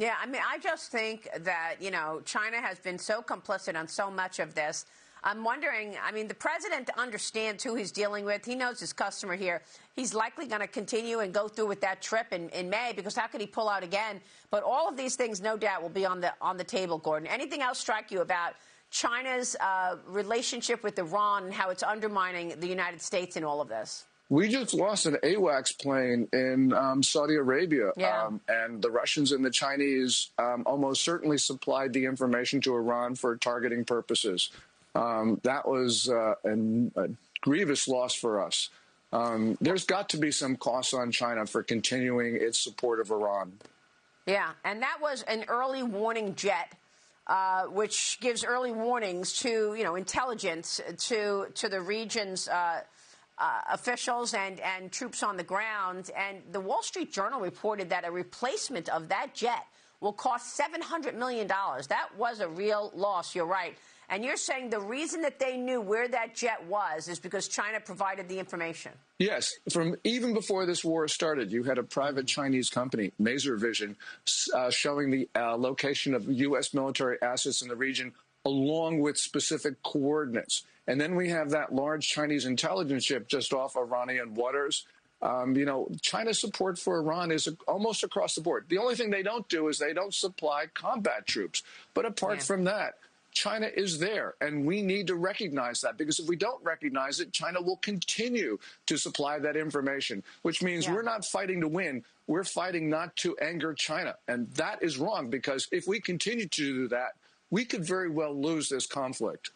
Yeah, I mean, I just think that, China has been so complicit on so much of this. I'm wondering, I mean, the president understands who he's dealing with. He knows his customer here. He's likely going to continue and go through with that trip in May, because how could he pull out again? But all of these things, no doubt, will be on the table, Gordon. Anything else strike you about China's relationship with Iran and how it's undermining the United States in all of this? We just lost an AWACS plane in Saudi Arabia, and the Russians and the Chinese almost certainly supplied the information to Iran for targeting purposes. That was a grievous loss for us. There's got to be some costs on China for continuing its support of Iran. Yeah, and that was an early warning jet, which gives early warnings to, intelligence to the region's officials and troops on the ground. And the Wall Street Journal reported that a replacement of that jet will cost $700 million. That was a real loss, you're right. And you're saying the reason that they knew where that jet was is because China provided the information. Yes. From even before this war started, you had a private Chinese company, Maser Vision, showing the location of U.S. military assets in the region along with specific coordinates. And then we have that large Chinese intelligence ship just off Iranian waters. China's support for Iran is almost across the board. The only thing they don't do is they don't supply combat troops. But apart from that, China is there, and we need to recognize that, because if we don't recognize it, China will continue to supply that information, which means we're not fighting to win. We're fighting not to anger China. And that is wrong, because if we continue to do that, we could very well lose this conflict.